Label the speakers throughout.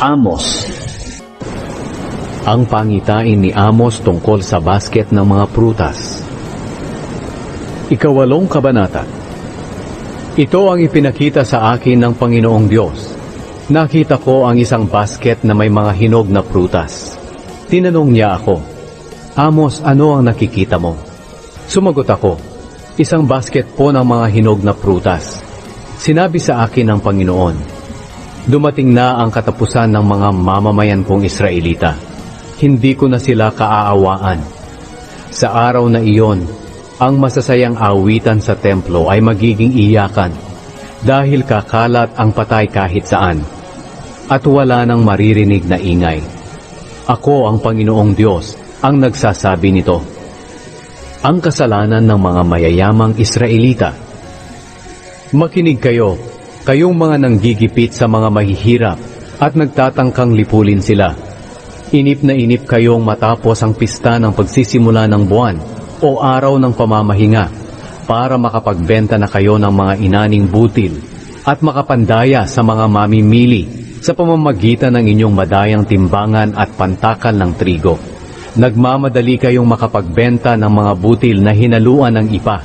Speaker 1: Amos. Ang pangitain ni Amos tungkol sa basket ng mga prutas. Ikawalong kabanata. Ito ang ipinakita sa akin ng Panginoong Diyos. Nakita ko ang isang basket na may mga hinog na prutas. Tinanong niya ako, Amos, ano ang nakikita mo? Sumagot ako, isang basket po ng mga hinog na prutas. Sinabi sa akin ng Panginoon, dumating na ang katapusan ng mga mamamayan kong Israelita. Hindi ko na sila kaaawaan. Sa araw na iyon, ang masasayang awitan sa templo ay magiging iyakan dahil kakalat ang patay kahit saan at wala nang maririnig na ingay. Ako ang Panginoong Diyos ang nagsasabi nito. Ang kasalanan ng mga mayayamang Israelita. Makinig kayo, kayong mga nanggigipit sa mga mahihirap at nagtatangkang lipulin sila. Inip na inip kayong matapos ang pista ng pagsisimula ng buwan o araw ng pamamahinga para makapagbenta na kayo ng mga inaning butil at makapandaya sa mga mamimili sa pamamagitan ng inyong madayang timbangan at pantakal ng trigo. Nagmamadali kayong makapagbenta ng mga butil na hinaluan ng ipa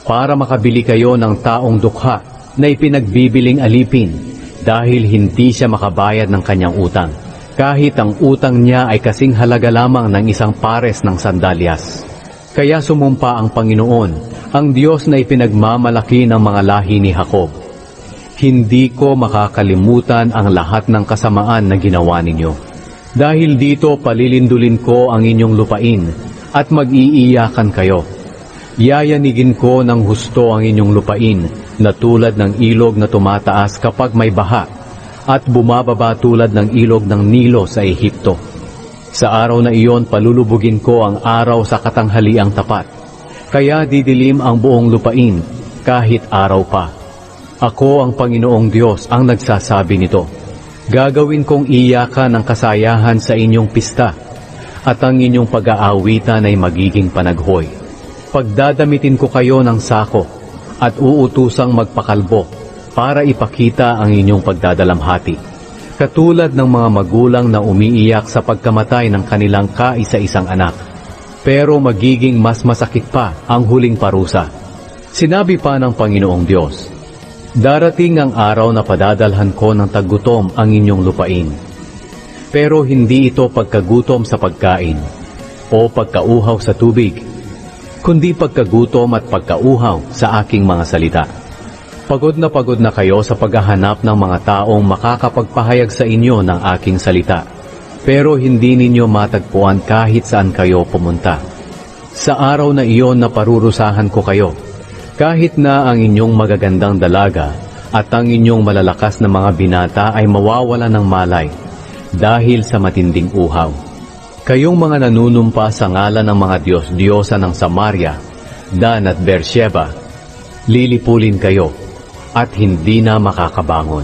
Speaker 1: para makabili kayo ng taong dukha na ipinagbibiling alipin dahil hindi siya makabayad ng kanyang utang, kahit ang utang niya ay kasing halaga lamang ng isang pares ng sandalyas. Kaya sumumpa ang Panginoon, ang Diyos na ipinagmamalaki ng mga lahi ni Jacob. Hindi ko makakalimutan ang lahat ng kasamaan na ginawa ninyo. Dahil dito palilindulin ko ang inyong lupain at mag-iiyakan kayo. Yayanigin ko ng husto ang inyong lupain na tulad ng ilog na tumataas kapag may baha at bumababa tulad ng ilog ng Nilo sa Ehipto. Sa araw na iyon palulubugin ko ang araw sa katanghaliang tapat. Kaya didilim ang buong lupain kahit araw pa. Ako ang Panginoong Diyos ang nagsasabi nito. Gagawin kong iyakan ang kasayahan sa inyong pista at ang inyong pag-aawitan ay magiging panaghoy. Pagdadamitin ko kayo ng sako at uutusang magpakalbo para ipakita ang inyong pagdadalamhati. Katulad ng mga magulang na umiiyak sa pagkamatay ng kanilang kaisa-isang anak. Pero magiging mas masakit pa ang huling parusa. Sinabi pa ng Panginoong Diyos, darating ang araw na padadalhan ko ng taggutom ang inyong lupain. Pero hindi ito pagkagutom sa pagkain o pagkauhaw sa tubig, kundi pagkagutom at pagkauhaw sa aking mga salita. Pagod na kayo sa paghahanap ng mga taong makakapagpahayag sa inyo ng aking salita, pero hindi ninyo matagpuan kahit saan kayo pumunta. Sa araw na iyon na parurusahan ko kayo, kahit na ang inyong magagandang dalaga at ang inyong malalakas na mga binata ay mawawala ng malay dahil sa matinding uhaw. Kayong mga nanunumpa sa ngalan ng mga Diyos-Diyosa ng Samaria, Dan at Beersheba, lilipulin kayo at hindi na makakabangon.